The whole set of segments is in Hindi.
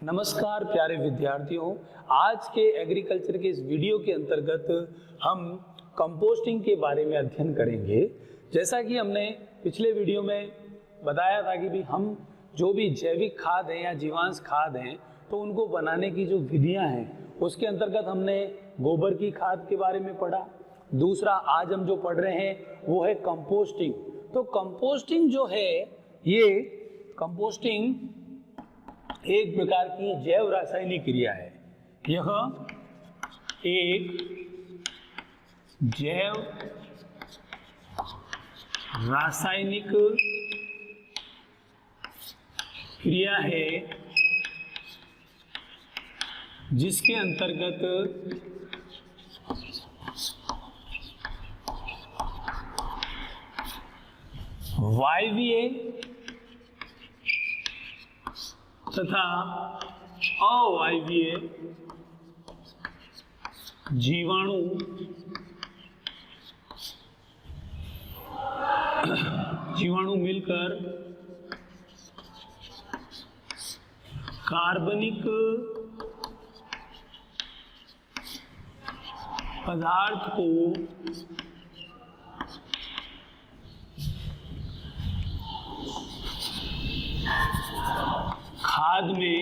नमस्कार प्यारे विद्यार्थियों, आज के एग्रीकल्चर के इस वीडियो के अंतर्गत हम कंपोस्टिंग के बारे में अध्ययन करेंगे। जैसा कि हमने पिछले वीडियो में बताया था कि भी हम जो भी जैविक खाद हैं या जीवांश खाद हैं तो उनको बनाने की जो विधियां हैं उसके अंतर्गत हमने गोबर की खाद के बारे में पढ़ा। दूसरा आज हम जो पढ़ रहे हैं वो है कंपोस्टिंग। तो कंपोस्टिंग जो है ये कंपोस्टिंग एक प्रकार की जैव रासायनिक क्रिया है। यह एक जैव रासायनिक क्रिया है जिसके अंतर्गत वायवीय तथा अवायवीय जीवाणु मिलकर कार्बनिक पदार्थ को खाद में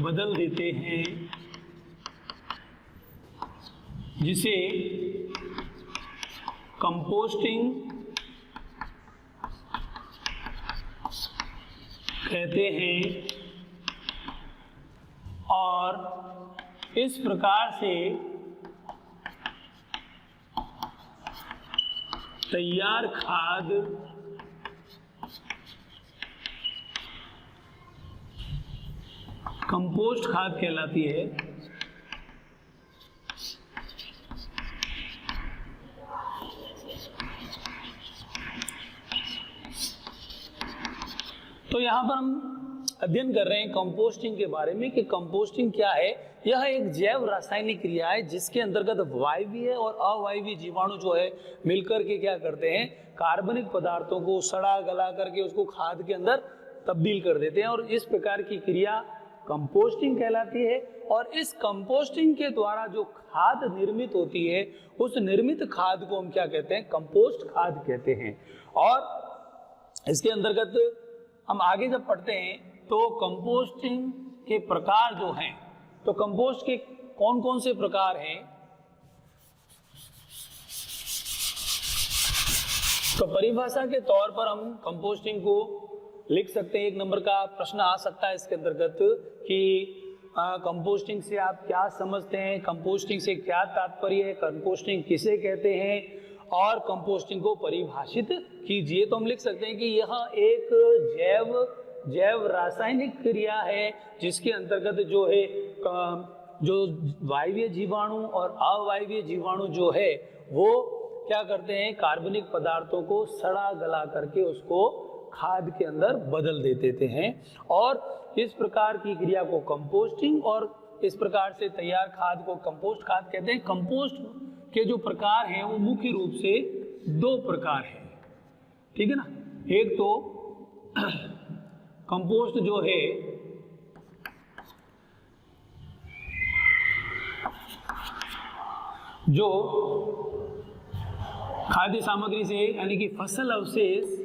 बदल देते हैं, जिसे कंपोस्टिंग कहते हैं। और इस प्रकार से तैयार खाद कंपोस्ट खाद कहलाती है। तो यहां पर हम अध्ययन कर रहे हैं कंपोस्टिंग के बारे में कि कंपोस्टिंग क्या है। यह एक जैव रासायनिक क्रिया है जिसके अंतर्गत वायवीय और अवायवीय जीवाणु जो है मिलकर के क्या करते हैं, कार्बनिक पदार्थों को सड़ा गला करके उसको खाद के अंदर तब्दील कर देते हैं और इस प्रकार की क्रिया कंपोस्टिंग कहलाती है। और इस कंपोस्टिंग के द्वारा जो खाद निर्मित होती है उस निर्मित खाद को हम क्या कहते हैं, कंपोस्ट खाद कहते हैं। और इसके अंतर्गत हम आगे जब पढ़ते हैं तो कंपोस्टिंग के प्रकार जो हैं, तो कंपोस्ट के कौन कौन से प्रकार हैं, तो परिभाषा के तौर पर हम कंपोस्टिंग को लिख सकते हैं। एक नंबर का प्रश्न आ सकता है इसके अंतर्गत कि कंपोस्टिंग से आप क्या समझते हैं, कंपोस्टिंग से क्या तात्पर्य है, कंपोस्टिंग किसे कहते हैं और कंपोस्टिंग को परिभाषित कीजिए। तो हम लिख सकते हैं कि यह एक जैव रासायनिक क्रिया है जिसके अंतर्गत जो है जो वायवीय जीवाणु और अवायवीय जीवाणु जो है वो क्या करते हैं, कार्बनिक पदार्थों को सड़ा गला करके उसको खाद के अंदर बदल देते हैं। और इस प्रकार की क्रिया को कंपोस्टिंग और इस प्रकार से तैयार खाद को कंपोस्ट खाद कहते हैं। कंपोस्ट के जो प्रकार हैं वो मुख्य रूप से दो प्रकार हैं, ठीक है ना। एक तो कंपोस्ट जो है जो खाद्य सामग्री से यानी कि फसल अवशेष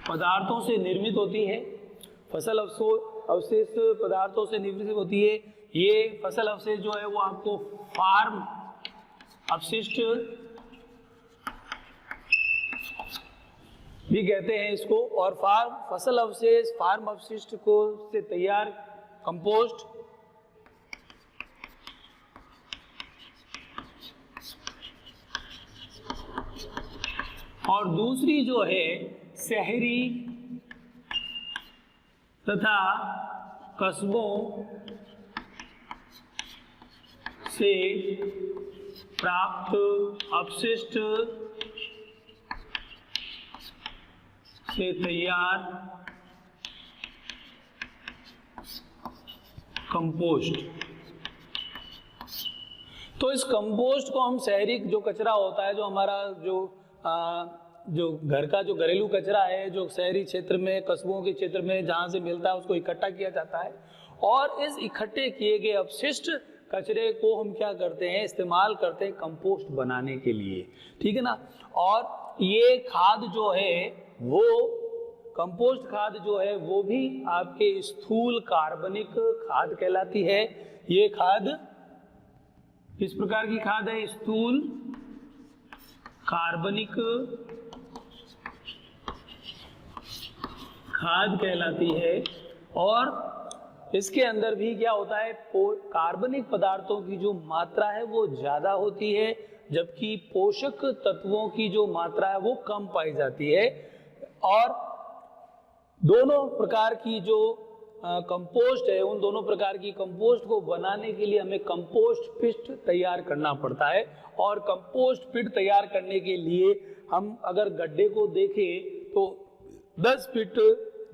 पदार्थों से निर्मित होती है। फसल अवशेष पदार्थों से निर्मित होती है। ये फसल अवशेष जो है वो आपको फार्म अपशिष्ट भी कहते हैं इसको। और फसल अवशेष फार्म अपशिष्ट को से तैयार कंपोस्ट और दूसरी जो है शहरी तथा कस्बों से प्राप्त अपशिष्ट से तैयार कंपोस्ट। तो इस कंपोस्ट को हम शहरी जो कचरा होता है, जो हमारा जो जो घर का जो घरेलू कचरा है, जो शहरी क्षेत्र में, कस्बों के क्षेत्र में जहाँ से मिलता है उसको इकट्ठा किया जाता है, और इस इकट्ठे किए गए अपशिष्ट कचरे को हम क्या करते हैं, इस्तेमाल करते हैं कंपोस्ट बनाने के लिए, ठीक है ना। और ये खाद जो है वो कंपोस्ट खाद जो है वो भी आपके स्थूल कार्बनिक खाद कहलाती है। ये खाद किस प्रकार की खाद है, स्थूल कार्बनिक खाद कहलाती है। और इसके अंदर भी क्या होता है, कार्बनिक पदार्थों की जो मात्रा है वो ज्यादा होती है, जबकि पोषक तत्वों की जो मात्रा है वो कम पाई जाती है। और दोनों प्रकार की जो कंपोस्ट है, उन दोनों प्रकार की कंपोस्ट को बनाने के लिए हमें कंपोस्ट पिट तैयार करना पड़ता है। और कंपोस्ट पिट तैयार करने के लिए हम अगर गड्ढे को देखें तो 10 फीट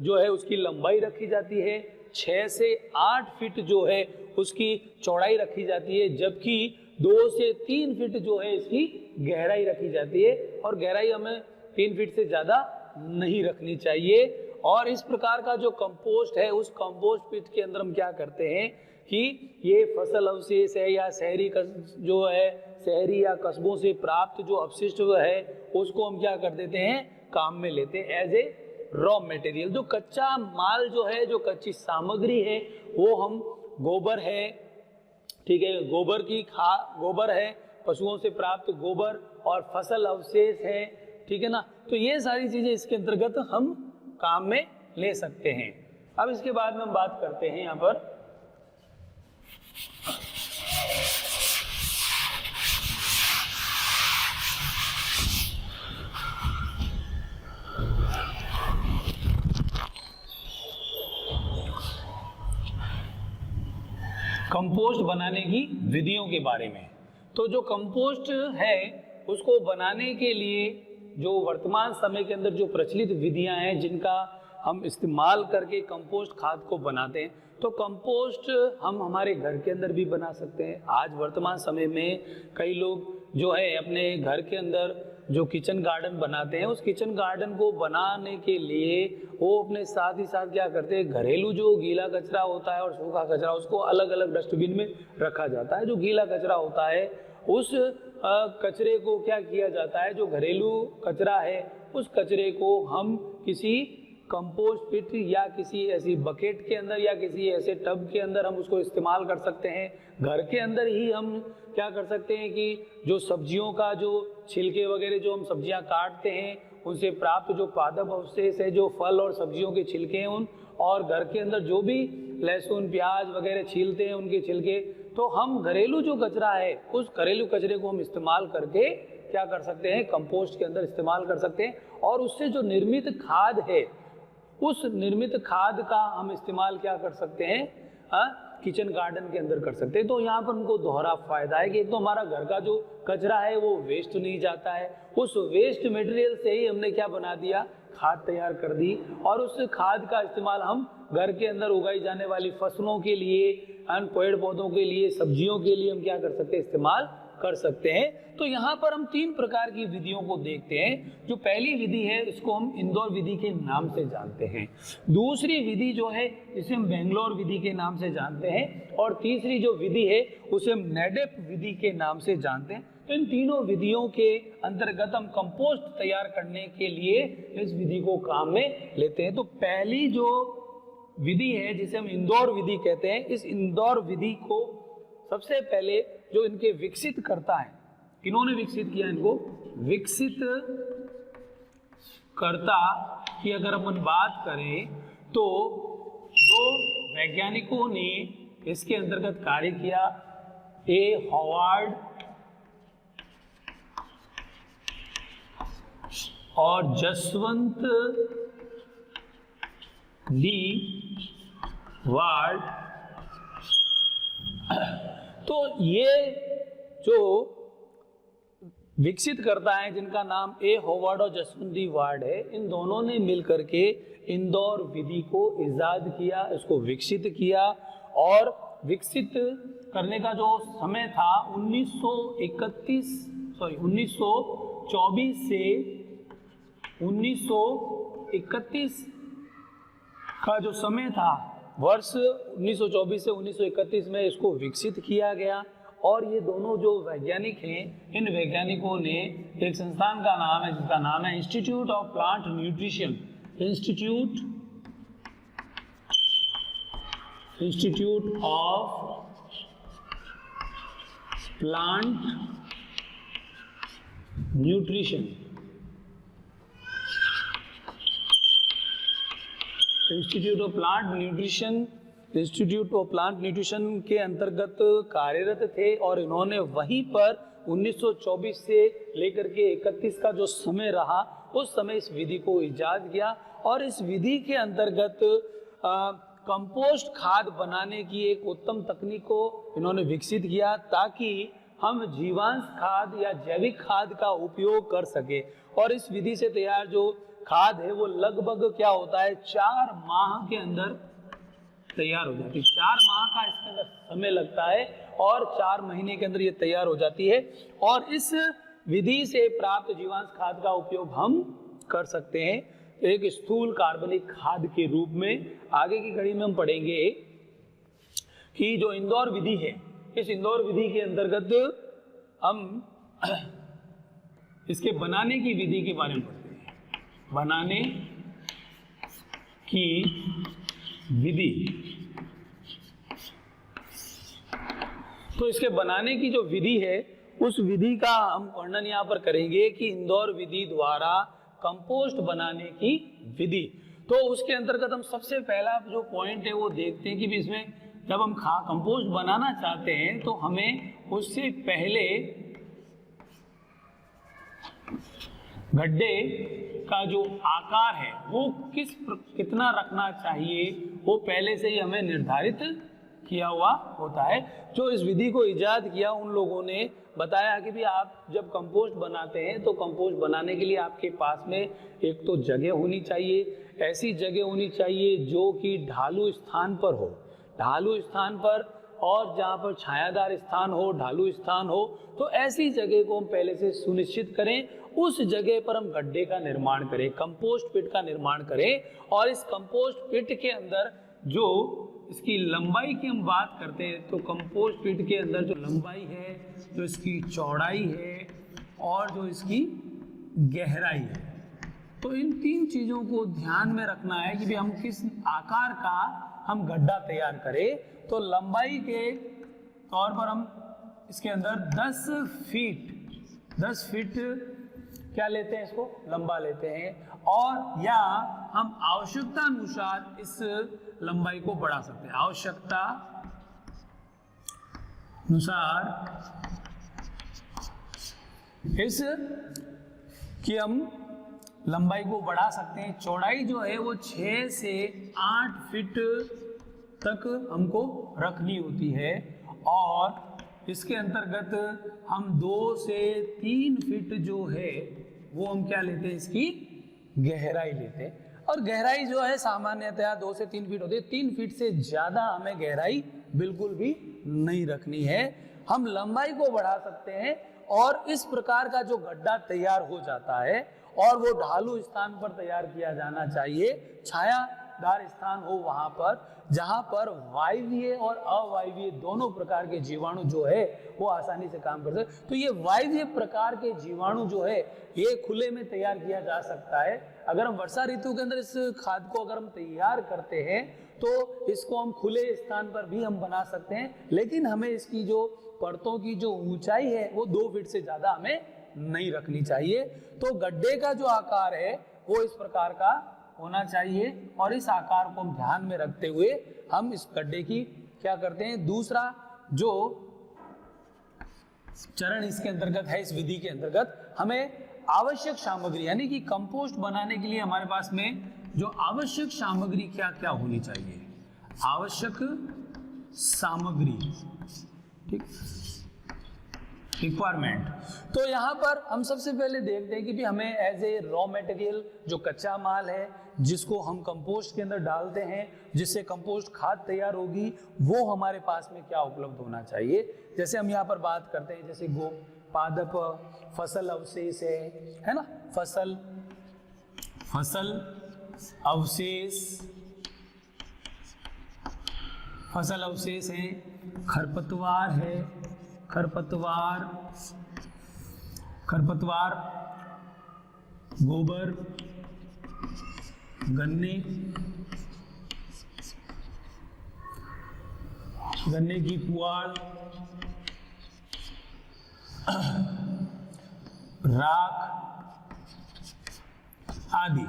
जो है उसकी लंबाई रखी जाती है, 6 से 8 फीट जो है उसकी चौड़ाई रखी जाती है, जबकि 2 से 3 फीट जो है इसकी गहराई रखी जाती है। और गहराई हमें 3 फीट से ज़्यादा नहीं रखनी चाहिए। और इस प्रकार का जो कंपोस्ट है, उस कंपोस्ट पिट के अंदर हम क्या करते हैं कि ये फसल अवशेष है या शहरी जो है, शहरी या कस्बों से प्राप्त जो अपशिष्ट है उसको हम क्या कर देते हैं, काम में लेते हैं एज ए रॉ मटेरियल। जो कच्चा माल जो है, जो कच्ची सामग्री है, वो हम गोबर है, ठीक है, गोबर है, पशुओं से प्राप्त गोबर और फसल अवशेष है, ठीक है ना। तो ये सारी चीजें इसके अंतर्गत हम काम में ले सकते हैं। अब इसके बाद में हम बात करते हैं यहाँ पर कंपोस्ट बनाने की विधियों के बारे में। तो जो कंपोस्ट है उसको बनाने के लिए जो वर्तमान समय के अंदर जो प्रचलित विधियां हैं जिनका हम इस्तेमाल करके कंपोस्ट खाद को बनाते हैं, तो कंपोस्ट हम हमारे घर के अंदर भी बना सकते हैं। आज वर्तमान समय में कई लोग जो है अपने घर के अंदर जो किचन गार्डन बनाते हैं, उस किचन गार्डन को बनाने के लिए वो अपने साथ ही साथ क्या करते हैं, घरेलू जो गीला कचरा होता है और सूखा कचरा उसको अलग अलग डस्टबिन में रखा जाता है। जो गीला कचरा होता है उस कचरे को क्या किया जाता है, जो घरेलू कचरा है उस कचरे को हम किसी कंपोस्ट पिट या किसी ऐसी बकेट के अंदर या किसी ऐसे टब के अंदर हम उसको इस्तेमाल कर सकते हैं। घर के अंदर ही हम क्या कर सकते हैं कि जो सब्जियों का जो छिलके वगैरह जो हम सब्जियां काटते हैं उनसे प्राप्त जो पादप अवशेष है, जो फल और सब्जियों के छिलके हैं उन, और घर के अंदर जो भी लहसुन प्याज वगैरह छीलते हैं उनके छिलके, तो हम घरेलू जो कचरा है उस घरेलू कचरे को हम इस्तेमाल करके क्या कर सकते हैं, कंपोस्ट के अंदर इस्तेमाल कर सकते हैं। और उससे जो निर्मित खाद है उस निर्मित खाद का हम इस्तेमाल क्या कर सकते हैं, किचन गार्डन के अंदर कर सकते हैं। तो यहाँ पर उनको दोहरा फायदा है कि एक तो हमारा घर का जो कचरा है वो वेस्ट नहीं जाता है, उस वेस्ट मटेरियल से ही हमने क्या बना दिया, खाद तैयार कर दी। और उस खाद का इस्तेमाल हम घर के अंदर उगाई जाने वाली फसलों के लिए, पेड़ पौधों के लिए, सब्जियों के लिए हम क्या कर सकते हैं, इस्तेमाल कर सकते हैं। तो यहाँ पर हम 3 प्रकार की विधियों को देखते हैं। जो पहली विधि है इसको हम इंदौर विधि के नाम से जानते हैं, दूसरी विधि जो है इसे हम बेंगलोर विधि के नाम से जानते हैं, और तीसरी जो विधि है उसे हम नेडेप विधि के नाम से जानते हैं। तो इन तीनों विधियों के अंतर्गत हम कंपोस्ट तैयार करने के लिए इस विधि को काम में लेते हैं। तो पहली जो विधि है जिसे हम इंदौर विधि कहते हैं, इस इंदौर विधि को सबसे पहले जो इनके विकसित करता है, किन्होंने विकसित किया इनको, विकसित करता की अगर अपन बात करें तो 2 वैज्ञानिकों ने इसके अंतर्गत कार्य किया। ए हॉवार्ड और जसवंत डी वार्ड। तो ये जो विकसित करता है जिनका नाम ए हॉवार्ड और जसवंत डी वार्ड है, इन दोनों ने मिलकर के इंदौर विधि को इजाद किया, इसको विकसित किया। और विकसित करने का जो समय था 1931 1924 से 1931 का जो समय था, वर्ष 1924 से 1931 में इसको विकसित किया गया। और ये दोनों जो वैज्ञानिक हैं, इन वैज्ञानिकों ने एक संस्थान का नाम है जिसका नाम है institute of plant nutrition, institute of plant nutrition, institute of plant nutrition के अंतर्गत कार्यरत थे। और इन्होंने वहीं पर 1924 से लेकर के 31 का जो समय रहा, उस समय इस विधि को इजाद किया। और इस विधि के अंतर्गत कंपोस्ट खाद बनाने की एक उत्तम तकनीक को इन्होंने विकसित किया, ताकि हम जीवांश खाद या जैविक खाद का उपयोग कर सके। और इस विधि से तैयार जो खाद है वो लगभग क्या होता है, 4 माह के अंदर तैयार हो जाती है। 4 माह का इसके अंदर समय लगता है और 4 महीने के अंदर ये तैयार हो जाती है। और इस विधि से प्राप्त जीवांश खाद का उपयोग हम कर सकते हैं एक स्थूल कार्बनिक खाद के रूप में। आगे की कड़ी में हम पढ़ेंगे कि जो इंदौर विधि है, इस इंदौर विधि के अंतर्गत हम इसके बनाने की विधि के बारे में पढ़ते हैं। बनाने की विधि, तो इसके बनाने की जो विधि है, उस विधि का हम वर्णन यहाँ पर करेंगे कि इंदौर विधि द्वारा कंपोस्ट बनाने की विधि। तो उसके अंतर्गत हम सबसे पहला जो पॉइंट है वो देखते हैं कि इसमें जब हम कंपोस्ट बनाना चाहते हैं तो हमें उससे पहले गड्ढे का जो आकार है वो कितना रखना चाहिए, वो पहले से ही हमें निर्धारित किया हुआ होता है। जो इस विधि को इजाद किया उन लोगों ने बताया कि भी आप जब कंपोस्ट बनाते हैं तो कंपोस्ट बनाने के लिए आपके पास में एक तो जगह होनी चाहिए, ऐसी जगह होनी चाहिए जो कि ढालू स्थान पर हो, ढालू स्थान पर, और जहाँ पर छायादार स्थान हो, ढालू स्थान हो। तो ऐसी जगह को हम पहले से सुनिश्चित करें, उस जगह पर हम गड्ढे का निर्माण करें, कंपोस्ट पिट का निर्माण करें। और इस कंपोस्ट पिट के अंदर जो इसकी लंबाई की हम बात करते हैं तो कंपोस्ट पिट के अंदर जो लंबाई है, जो इसकी चौड़ाई है और जो इसकी गहराई है, तो इन 3 चीज़ों को ध्यान में रखना है कि भी हम किस आकार का हम गड्ढा तैयार करें। तो लंबाई के तौर पर हम इसके अंदर 10 फीट क्या लेते हैं, इसको लंबा लेते हैं। और या हम आवश्यकता अनुसार इस लंबाई को बढ़ा सकते हैं, आवश्यकता अनुसार इस कि हम लंबाई को बढ़ा सकते हैं। चौड़ाई जो है वो 6 से 8 फीट तक हमको रखनी होती है। और इसके अंतर्गत हम 2 से 3 फीट जो है वो हम क्या लेते हैं, इसकी गहराई लेते हैं। और गहराई जो है सामान्यतः 2 से 3 फीट होती है। 3 फीट से ज़्यादा हमें गहराई बिल्कुल भी नहीं रखनी है। हम लंबाई को बढ़ा सकते हैं और इस प्रकार का जो गड्ढा तैयार हो जाता है और वो ढालू स्थान पर तैयार किया जाना चाहिए, छायादार स्थान हो वहां पर, जहां पर वायवीय और अवायवीय दोनों प्रकार के जीवाणु जो है वो आसानी से काम कर सकते। तो ये वायवीय प्रकार के जीवाणु जो है ये खुले में तैयार किया जा सकता है। अगर हम वर्षा ऋतु के अंदर इस खाद को अगर हम तैयार करते हैं तो इसको हम खुले स्थान पर भी हम बना सकते हैं, लेकिन हमें इसकी जो परतों की जो ऊंचाई है वो 2 फीट से ज़्यादा हमें नहीं रखनी चाहिए। तो गड्ढे का जो आकार है वो इस प्रकार का होना चाहिए और इस आकार को हम ध्यान में रखते हुए हम इस गड्ढे की क्या करते हैं। दूसरा जो चरण इसके अंतर्गत है, इस विधि के अंतर्गत हमें आवश्यक सामग्री यानी कि कंपोस्ट बनाने के लिए हमारे पास में जो आवश्यक सामग्री क्या क्या होनी चाहिए, आवश्यक सामग्री, ठीक, रिक्वायरमेंट। तो यहाँ पर हम सबसे पहले देखते हैं कि भी हमें एज ए रॉ मटेरियल जो कच्चा माल है जिसको हम कंपोस्ट के अंदर डालते हैं, जिससे कंपोस्ट खाद तैयार होगी, वो हमारे पास में क्या उपलब्ध होना चाहिए। जैसे हम यहाँ पर बात करते हैं जैसे पादप फसल अवशेष है ना, फसल अवशेष, फसल अवशेष है, खरपतवार है, खरपतवार, गोबर, गन्ने की पुआल, राख आदि।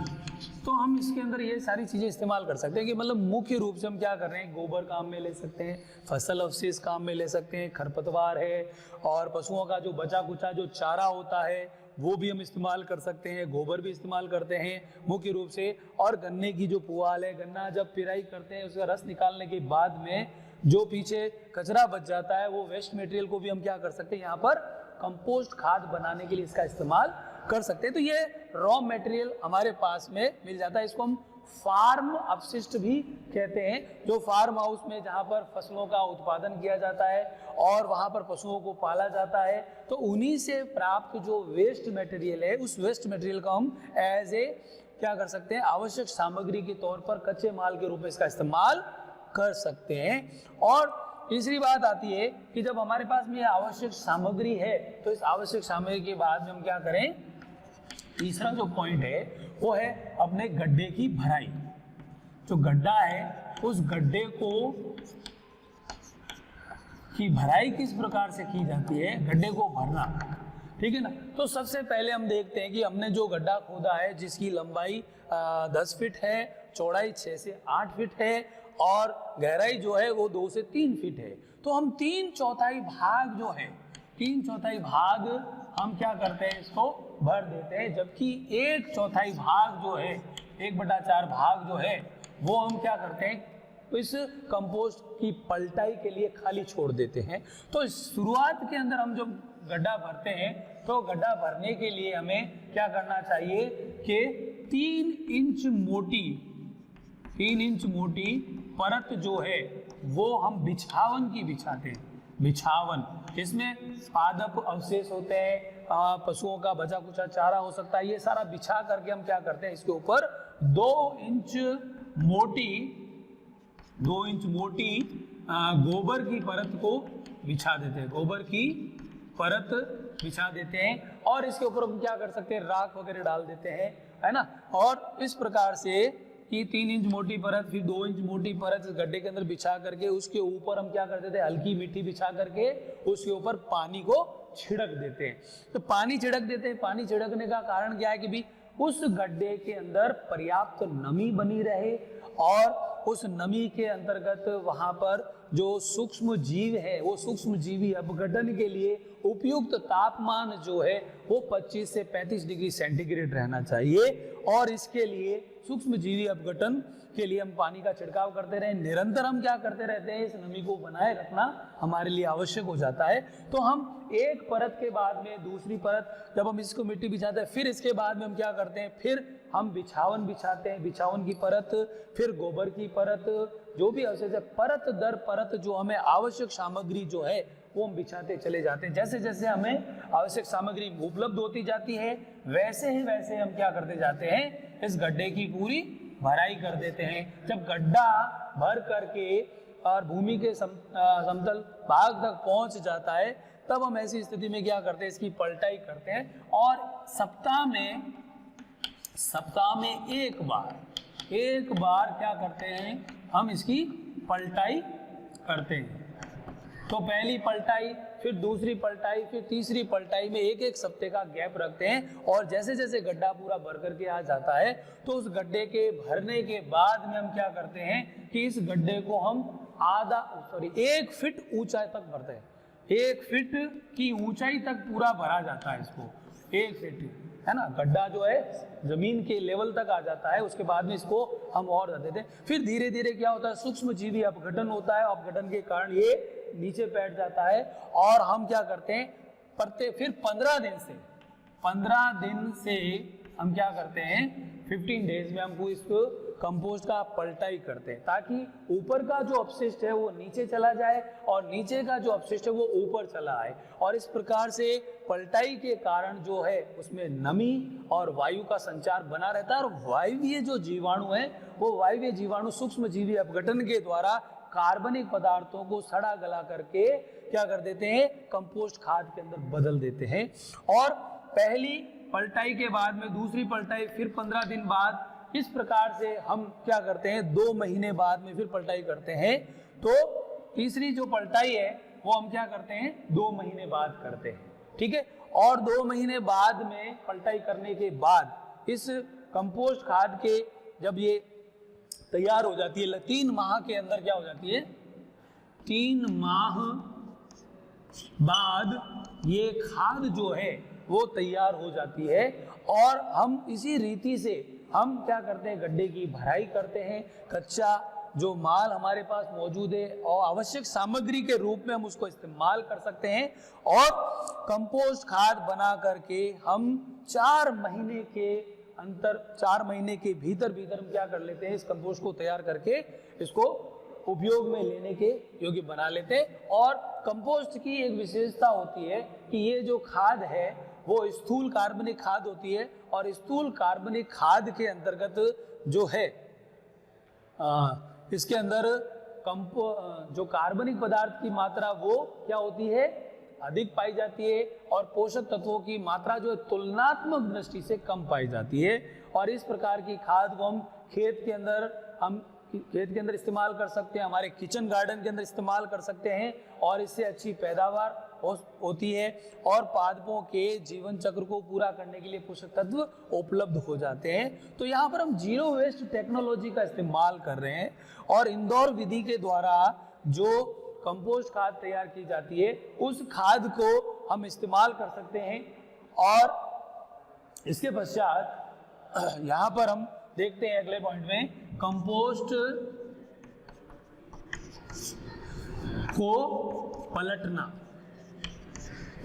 तो हम इसके अंदर ये सारी चीजें इस्तेमाल कर सकते हैं कि मतलब मुख्य रूप से हम क्या कर रहे हैं, गोबर काम में ले सकते हैं, फसल अवशेष काम में ले सकते हैं, खरपतवार है, और पशुओं का जो बचा कुचा जो चारा होता है वो भी हम इस्तेमाल कर सकते हैं, गोबर भी इस्तेमाल करते हैं मुख्य रूप से, और गन्ने की जो पुआल है, गन्ना जब पिराई करते हैं उसका रस निकालने के बाद में जो पीछे कचरा बच जाता है वो वेस्ट मटेरियल को भी हम क्या कर सकते हैं, यहाँ पर कंपोस्ट खाद बनाने के लिए इसका इस्तेमाल कर सकते हैं। तो ये रॉ मटेरियल हमारे पास में मिल जाता है, इसको हम फार्म अपशिष्ट भी कहते हैं, जो फार्म हाउस में जहाँ पर फसलों का उत्पादन किया जाता है और वहाँ पर पशुओं को पाला जाता है, तो उन्हीं से प्राप्त जो वेस्ट मटेरियल है उस वेस्ट मटेरियल को हम एज ए क्या कर सकते हैं, आवश्यक सामग्री के तौर पर कच्चे माल के रूप में इसका इस्तेमाल कर सकते हैं। और तीसरी बात आती है कि जब हमारे पास में आवश्यक सामग्री है तो इस आवश्यक सामग्री के बाद में हम क्या करें, तीसरा जो पॉइंट है वो है अपने गड्ढे की भराई। जो गड्ढा है उस गड्ढे को की भराई किस प्रकार से की जाती है, गड्ढे को भरना, ठीक है ना। तो सबसे पहले हम देखते हैं कि हमने जो गड्ढा खोदा है जिसकी लंबाई 10 फीट है, चौड़ाई 6 से 8 फीट है और गहराई जो है वो 2 से 3 फीट है, तो हम 3/4 भाग जो है, 3/4 भाग हम क्या करते हैं, इसको भर देते हैं, जबकि 1/4 भाग जो है, 1/4 भाग जो है वो हम क्या करते हैं, इस कंपोस्ट की पलटाई के लिए खाली छोड़ देते हैं। तो शुरुआत के अंदर हम जब गड्ढा भरते हैं तो गड्ढा भरने के लिए हमें क्या करना चाहिए कि 3 इंच मोटी परत जो है वो हम बिछावन की बिछाते हैं। बिछावन, इसमें पादप अवशेष होते हैं, पशुओं का बचा कुचा चारा हो सकता है, ये सारा बिछा करके हम क्या करते हैं, इसके ऊपर 2 इंच मोटी गोबर की परत को बिछा देते हैं, गोबर की परत बिछा देते हैं, और इसके ऊपर हम क्या कर सकते हैं, राख वगैरह डाल देते हैं, है ना। और इस प्रकार से कि 3 इंच मोटी परत, फिर 2 इंच मोटी परत गड्ढे के अंदर बिछा करके उसके ऊपर हम क्या करते थे, हल्की मिट्टी बिछा करके उसके ऊपर पानी को छिड़क देते हैं। तो पानी छिड़क देते हैं, पानी छिड़कने का कारण क्या है कि भी उस गड्ढे के अंदर पर्याप्त नमी बनी रहे और उस नमी के अंतर्गत वहां पर जो सूक्ष्म जीव है वो सूक्ष्म जीवी अपघटन के लिए उपयुक्त तापमान जो है वो 25 से 35 डिग्री सेंटीग्रेड रहना चाहिए, और इसके लिए सूक्ष्म जीवी अपघटन के लिए हम पानी का छिड़काव करते रहे, निरंतर हम क्या करते रहते हैं, इस नमी को बनाए रखना हमारे लिए आवश्यक हो जाता है। तो हम एक परत के बाद में दूसरी परत, जब हम इसको मिट्टी बिछाते हैं फिर इसके बाद में हम क्या करते हैं, फिर हम बिछावन बिछाते हैं, बिछावन की परत, फिर गोबर की परत, जो भी अवशेष है, परत दर परत जो हमें आवश्यक सामग्री जो है वो हम बिछाते चले जाते हैं। जैसे जैसे हमें आवश्यक सामग्री उपलब्ध होती जाती है वैसे ही वैसे हम क्या करते जाते हैं, इस गड्ढे की पूरी भराई कर देते हैं। जब गड्ढा भर करके और भूमि के समतल भाग तक पहुंच जाता है तब हम ऐसी स्थिति में क्या करते हैं, इसकी पलटाई करते हैं, और सप्ताह में एक बार क्या करते हैं, हम इसकी पलटाई करते हैं। तो पहली पलटाई, फिर दूसरी पलटाई, फिर तीसरी पलटाई में एक सप्ताह का गैप रखते हैं, और जैसे जैसे गड्ढा पूरा भर करके आ जाता है तो उस गड्ढे के भरने के बाद में हम क्या करते हैं कि इस गड्ढे को हम 1 फीट ऊंचाई तक भरते हैं। 1 फीट की ऊंचाई तक पूरा भरा जाता है इसको, 1 फीट, है ना। गड्ढा जो है जमीन के लेवल तक आ जाता है, उसके बाद में इसको हम और भर देते हैं। फिर धीरे धीरे क्या होता है, सूक्ष्म जीवी अपघटन होता है, अपघटन के कारण ये नीचे बैठ जाता है, और हम क्या करते हैं, फिर 15 दिन से हम क्या करते हैं, 15 डेज में हमको इस कंपोस्ट का पलटाई करते हैं ताकि ऊपर का जो अपशिष्ट है वो नीचे चला जाए और नीचे का जो अपशिष्ट है वो ऊपर चला आए। और इस प्रकार से पलटाई के कारण जो है उसमें नमी और वायु का संचार बना रहता है और वायवीय जो जीवाणु है वो वायवीय जीवाणु सूक्ष्म जीवी अपघटन के द्वारा कार्बनिक पदार्थों को सड़ा गला करके क्या कर देते हैं, कंपोस्ट खाद के अंदर बदल देते हैं। और पहली पलटाई के बाद में दूसरी पलटाई, फिर 15 दिन बाद, इस प्रकार से हम क्या करते हैं 2 महीने बाद में फिर पलटाई करते हैं। तो तीसरी जो पलटाई है वो हम क्या करते हैं 2 महीने बाद करते हैं, ठीक है। और 2 महीने बाद में पलटाई करने के बाद इस कंपोस्ट खाद के जब ये तैयार हो जाती है 3 माह के अंदर क्या हो जाती है, 3 माह बाद ये खाद जो है वो तैयार हो जाती है। और हम इसी रीति से हम क्या करते हैं, गड्ढे की भराई करते हैं, कच्चा जो माल हमारे पास मौजूद है और आवश्यक सामग्री के रूप में हम उसको इस्तेमाल कर सकते हैं। और कंपोस्ट खाद बना करके हम 4 महीने के भीतर हम क्या कर लेते हैं, इस कंपोस्ट को तैयार करके इसको उपयोग में लेने के योग्य बना लेते हैं। और कंपोस्ट की एक विशेषता होती है कि ये जो खाद है वो स्थूल कार्बनिक खाद होती है और स्थूल कार्बनिक खाद के अंतर्गत जो है इसके अंदर जो कार्बनिक पदार्थ की मात्रा वो क्या होती है, अधिक पाई जाती है और पोषक तत्वों की मात्रा जो है तुलनात्मक दृष्टि से कम पाई जाती है। और इस प्रकार की खाद को हम खेत के अंदर इस्तेमाल कर सकते हैं, हमारे किचन गार्डन के अंदर इस्तेमाल कर सकते हैं और इससे अच्छी पैदावार होती है और पादपों के जीवन चक्र को पूरा करने के लिए पोषक तत्व उपलब्ध हो जाते हैं। तो यहाँ पर हम जीरो वेस्ट टेक्नोलॉजी का इस्तेमाल कर रहे हैं और इंदौर विधि के द्वारा जो कंपोस्ट खाद तैयार की जाती है उस खाद को हम इस्तेमाल कर सकते हैं। और इसके पश्चात यहाँ पर हम देखते हैं अगले पॉइंट में, कंपोस्ट को पलटना।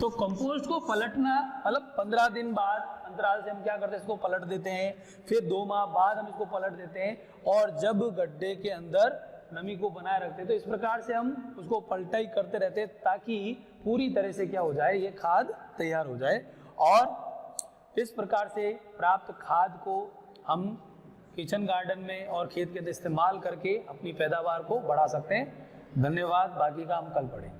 तो कंपोस्ट को पलटना मतलब 15 दिन बाद अंतराल से हम क्या करते हैं, इसको पलट देते हैं, फिर 2 माह बाद हम इसको पलट देते हैं और जब गड्ढे के अंदर नमी को बनाए रखते हैं तो इस प्रकार से हम उसको पलटाई करते रहते हैं ताकि पूरी तरह से क्या हो जाए, ये खाद तैयार हो जाए। और इस प्रकार से प्राप्त खाद को हम किचन गार्डन में और खेत के अंदर इस्तेमाल करके अपनी पैदावार को बढ़ा सकते हैं। धन्यवाद, बाकी का हम कल पढ़ेंगे।